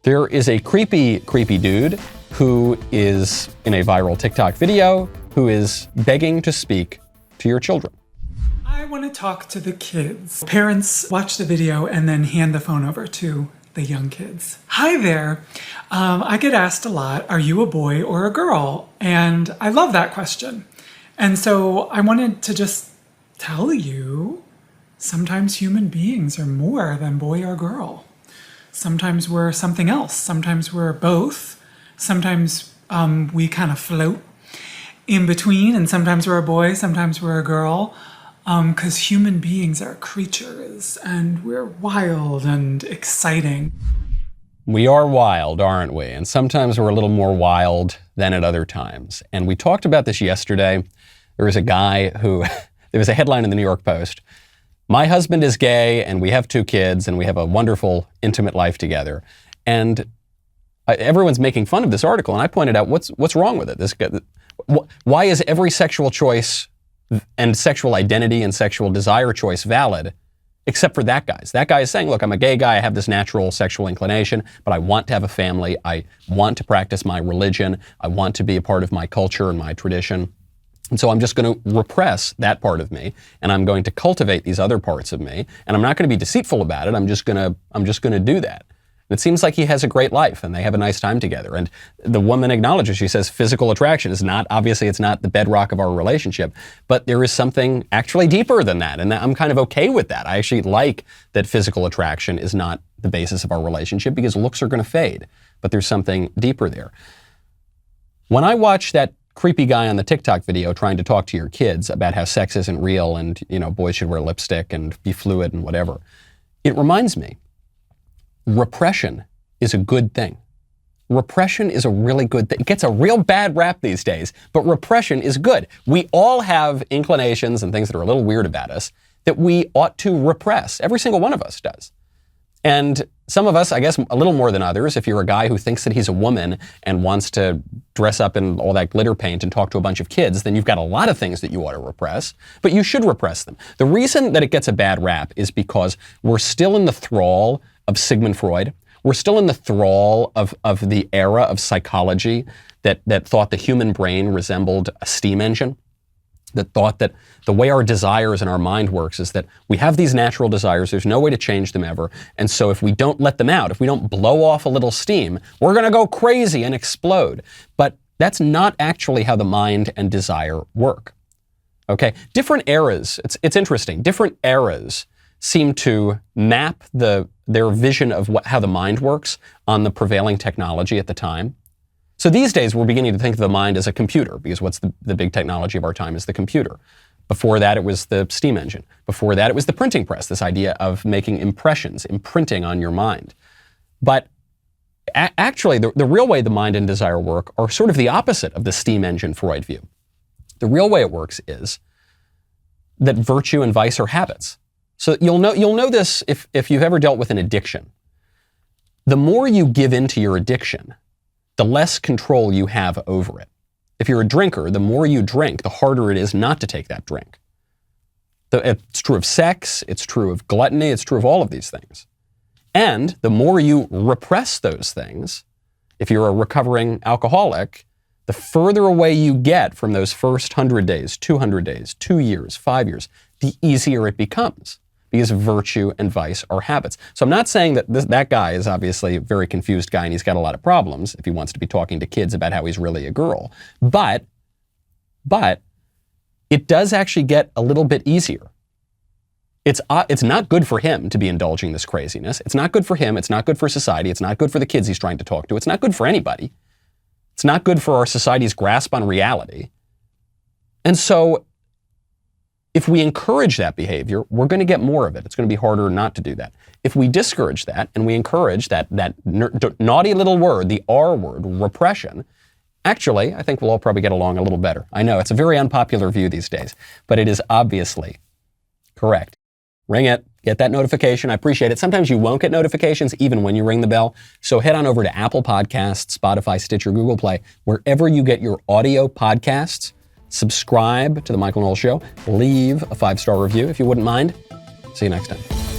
There is a creepy dude who is in a viral TikTok video who is begging to speak to your children. I want to talk to the kids. Parents watch the video and then hand the phone over to the young kids. Hi there. I get asked a lot, are you a boy or a girl? And I love that question. And so I wanted to just tell you, sometimes human beings are more than boy or girl. Sometimes we're something else. Sometimes we're both. Sometimes we kind of float in between, and sometimes we're a boy, sometimes we're a girl, because human beings are creatures, and we're wild and exciting. We are wild, aren't we? And sometimes we're a little more wild than at other times. And we talked about this yesterday. There was a guy who, there was a headline in the New York Post, "My husband is gay and we have 2 kids and we have a wonderful, intimate life together." And everyone's making fun of this article. And I pointed out, what's wrong with it? This guy, why is every sexual choice and sexual identity and sexual desire choice valid, except for that guy's? That guy is saying, look, I'm a gay guy, I have this natural sexual inclination, but I want to have a family, I want to practice my religion, I want to be a part of my culture and my tradition. And so I'm just going to repress that part of me, and I'm going to cultivate these other parts of me, and I'm not going to be deceitful about it. I'm just going to do that. And it seems like he has a great life, and they have a nice time together. And the woman acknowledges, she says, physical attraction is not, obviously it's not the bedrock of our relationship, but there is something actually deeper than that, and I'm kind of okay with that. I actually like that physical attraction is not the basis of our relationship, because looks are going to fade, but there's something deeper there. When I watch that creepy guy on the TikTok video trying to talk to your kids about how sex isn't real and, boys should wear lipstick and be fluid and whatever, it reminds me, repression is a good thing. Repression is a really good thing. It gets a real bad rap these days, but repression is good. We all have inclinations and things that are a little weird about us that we ought to repress. Every single one of us does. And some of us, I guess, a little more than others. If you're a guy who thinks that he's a woman and wants to dress up in all that glitter paint and talk to a bunch of kids, then you've got a lot of things that you ought to repress, but you should repress them. The reason that it gets a bad rap is because we're still in the thrall of Sigmund Freud. We're still in the thrall of the era of psychology that thought the human brain resembled a steam engine, that thought that the way our desires and our mind works is that we have these natural desires, there's no way to change them ever, and so if we don't let them out, if we don't blow off a little steam, we're going to go crazy and explode. But that's not actually how the mind and desire work. Okay? Different eras, it's interesting, different eras seem to map their vision of how the mind works on the prevailing technology at the time. So these days, we're beginning to think of the mind as a computer, because what's the big technology of our time is the computer. Before that, it was the steam engine. Before that, it was the printing press, this idea of making impressions, imprinting on your mind. But actually, the real way the mind and desire work are sort of the opposite of the steam engine Freud view. The real way it works is that virtue and vice are habits. So you'll know this if you've ever dealt with an addiction. The more you give into your addiction, the less control you have over it. If you're a drinker, the more you drink, the harder it is not to take that drink. It's true of sex, it's true of gluttony, it's true of all of these things. And the more you repress those things, if you're a recovering alcoholic, the further away you get from those first 100 days, 200 days, 2 years, 5 years, the easier it becomes. Because virtue and vice are habits. So I'm not saying that that guy is obviously a very confused guy and he's got a lot of problems if he wants to be talking to kids about how he's really a girl. But it does actually get a little bit easier. It's not good for him to be indulging this craziness. It's not good for him. It's not good for society. It's not good for the kids he's trying to talk to. It's not good for anybody. It's not good for our society's grasp on reality. And so if we encourage that behavior, we're going to get more of it. It's going to be harder not to do that. If we discourage that and we encourage that naughty little word, the R word, repression, actually, I think we'll all probably get along a little better. I know it's a very unpopular view these days, but it is obviously correct. Ring it, get that notification. I appreciate it. Sometimes you won't get notifications even when you ring the bell. So head on over to Apple Podcasts, Spotify, Stitcher, Google Play, wherever you get your audio podcasts. Subscribe to The Michael Knowles Show. Leave a 5-star review if you wouldn't mind. See you next time.